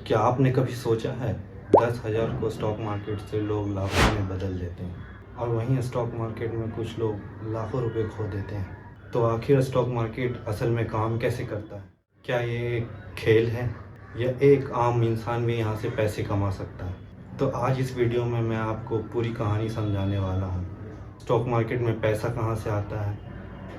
क्या आपने कभी सोचा है 10,000 को स्टॉक मार्केट से लोग लाखों में बदल देते हैं और वहीं स्टॉक मार्केट में कुछ लोग लाखों रुपए खो देते हैं। तो आखिर स्टॉक मार्केट असल में काम कैसे करता है? क्या ये एक खेल है या एक आम इंसान भी यहाँ से पैसे कमा सकता है? तो आज इस वीडियो में मैं आपको पूरी कहानी समझाने वाला हूँ। स्टॉक मार्केट में पैसा कहाँ से आता है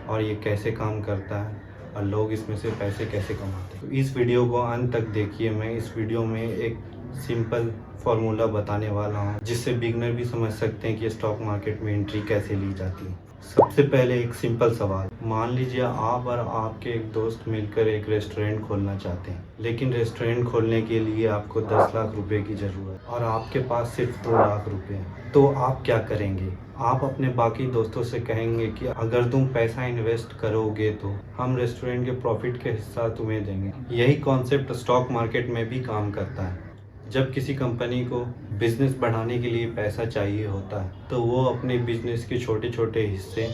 और ये कैसे काम करता है और लोग इसमें से पैसे कैसे कमाते हैं। तो इस वीडियो को अंत तक देखिए। मैं इस वीडियो में एक सिंपल फार्मूला बताने वाला हूँ जिससे बिगनर भी समझ सकते हैं कि स्टॉक मार्केट में एंट्री कैसे ली जाती है। सबसे पहले एक सिंपल सवाल, मान लीजिए आप और आपके एक दोस्त मिलकर एक रेस्टोरेंट खोलना चाहते हैं, लेकिन रेस्टोरेंट खोलने के लिए आपको 10 लाख रुपए की ज़रूरत है और आपके पास सिर्फ 2 लाख रुपए हैं। तो आप क्या करेंगे? आप अपने बाकी दोस्तों से कहेंगे कि अगर तुम पैसा इन्वेस्ट करोगे तो हम रेस्टोरेंट के प्रॉफिट के हिस्सा तुम्हें देंगे। यही कॉन्सेप्ट स्टॉक मार्केट में भी काम करता है। जब किसी कंपनी को बिजनेस बढ़ाने के लिए पैसा चाहिए होता है तो वो अपने बिजनेस के छोटे छोटे हिस्से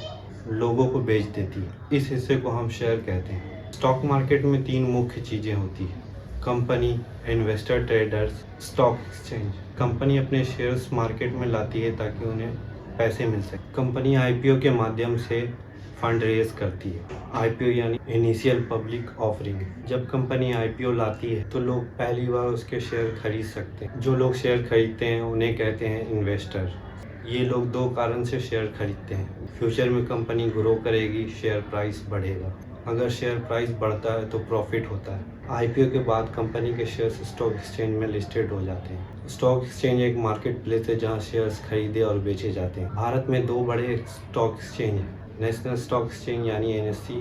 लोगों को बेच देती है। इस हिस्से को हम शेयर कहते हैं। स्टॉक मार्केट में 3 मुख्य चीज़ें होती हैं: company, investor, traders, stock exchange. Company अपने शेयर्स मार्केट में लाती है ताकि उन्हें पैसे मिल सके। कंपनी आईपीओ के माध्यम से फंड रेज करती है। आईपीओ यानी इनिशियल पब्लिक ऑफरिंग। जब कंपनी आईपीओ लाती है तो लोग पहली बार उसके शेयर खरीद सकते हैं। जो लोग शेयर खरीदते हैं उन्हें कहते हैं इन्वेस्टर। ये लोग 2 कारण से शेयर खरीदते हैं। फ्यूचर में कंपनी ग्रो करेगी, शेयर प्राइस बढ़ेगा। अगर शेयर प्राइस बढ़ता है तो प्रॉफिट होता है। आईपीओ के बाद कंपनी के शेयर्स स्टॉक एक्सचेंज में लिस्टेड हो जाते हैं। स्टॉक एक्सचेंज एक मार्केट प्लेस है जहां शेयर्स खरीदे और बेचे जाते हैं। भारत में 2 बड़े स्टॉक एक्सचेंज हैं: नेशनल स्टॉक एक्सचेंज यानी एनएससी,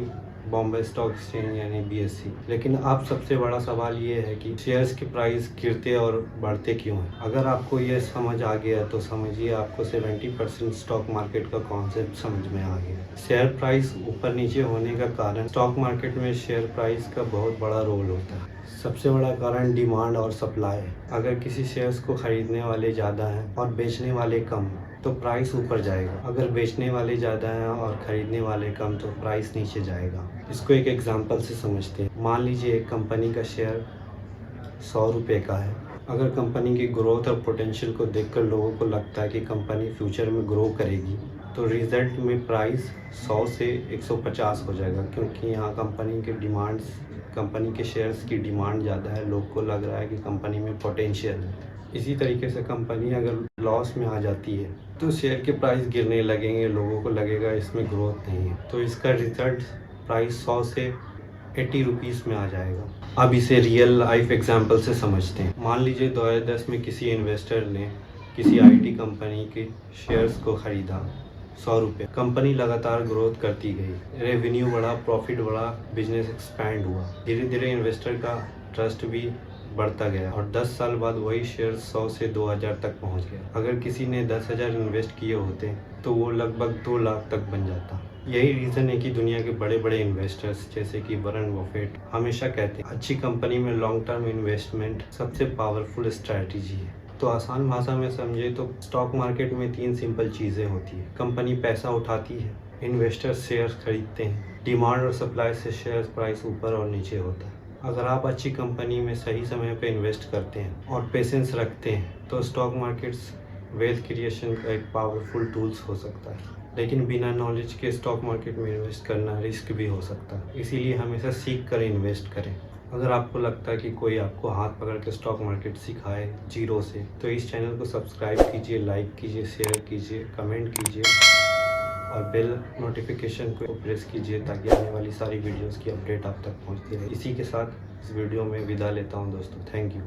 बॉम्बे स्टॉक एक्सचेंज यानी बीएससी। लेकिन अब सबसे बड़ा सवाल ये है कि शेयर्स के प्राइस गिरते और बढ़ते क्यों हैं? अगर आपको ये समझ आ गया तो समझिए आपको 70% स्टॉक मार्केट का कॉन्सेप्ट समझ में आ गया। शेयर प्राइस ऊपर नीचे होने का कारण, स्टॉक मार्केट में शेयर प्राइस का बहुत बड़ा रोल होता है। सबसे बड़ा कारण डिमांड और सप्लाई है। अगर किसी शेयर्स को खरीदने वाले ज़्यादा हैं और बेचने वाले कम तो प्राइस ऊपर जाएगा। अगर बेचने वाले ज़्यादा हैं और ख़रीदने वाले कम तो प्राइस नीचे जाएगा। इसको एक एग्जांपल से समझते हैं। मान लीजिए एक कंपनी का शेयर 100 रुपये का है। अगर कंपनी की ग्रोथ और पोटेंशियल को देखकर लोगों को लगता है कि कंपनी फ्यूचर में ग्रो करेगी तो रिजल्ट में प्राइस 100 से 150 हो जाएगा, क्योंकि यहाँ कंपनी के शेयर्स की डिमांड ज़्यादा है। लोग को लग रहा है कि कंपनी में पोटेंशियल है। इसी तरीके से कंपनी अगर लॉस में आ जाती है तो शेयर के प्राइस गिरने लगेंगे। लोगों को लगेगा इसमें ग्रोथ नहीं है, तो इसका रिजल्ट प्राइस 100 से 80 रुपीज़ में आ जाएगा। अब इसे रियल लाइफ एग्जांपल से समझते हैं। मान लीजिए 2010 में किसी इन्वेस्टर ने किसी आईटी कंपनी के शेयर्स को खरीदा 100 रुपये। कंपनी लगातार ग्रोथ करती गई, रेवेन्यू बढ़ा, प्रॉफिट बढ़ा, बिजनेस एक्सपैंड हुआ। धीरे धीरे इन्वेस्टर का ट्रस्ट भी बढ़ता गया और 10 साल बाद वही शेयर 100 से 2000 तक पहुंच गया। अगर किसी ने 10,000 इन्वेस्ट किए होते तो वो लगभग 2 लाख तक बन जाता। यही रीज़न है कि दुनिया के बड़े बड़े इन्वेस्टर्स जैसे कि वॉरेन बफेट हमेशा कहते हैं अच्छी कंपनी में लॉन्ग टर्म इन्वेस्टमेंट सबसे पावरफुल स्ट्रैटेजी है। तो आसान भाषा में समझे तो स्टॉक मार्केट में 3 सिंपल चीज़ें होती है। कंपनी पैसा उठाती है, इन्वेस्टर्स शेयर्स खरीदते हैं, डिमांड और सप्लाई से शेयर प्राइस ऊपर और नीचे होता है। अगर आप अच्छी कंपनी में सही समय पर इन्वेस्ट करते हैं और पेशेंस रखते हैं तो स्टॉक मार्केट्स वेल्थ क्रिएशन का एक पावरफुल टूल्स हो सकता है। लेकिन बिना नॉलेज के स्टॉक मार्केट में इन्वेस्ट करना रिस्क भी हो सकता है। इसीलिए हमेशा सीख कर इन्वेस्ट करें। अगर आपको लगता है कि कोई आपको हाथ पकड़ के स्टॉक मार्केट सिखाए जीरो से, तो इस चैनल को सब्सक्राइब कीजिए, लाइक कीजिए, शेयर कीजिए, कमेंट कीजिए और बेल नोटिफिकेशन को प्रेस कीजिए ताकि आने वाली सारी वीडियोस की अपडेट आप तक पहुंचती रहे। इसी के साथ इस वीडियो में विदा लेता हूं दोस्तों। Thank you.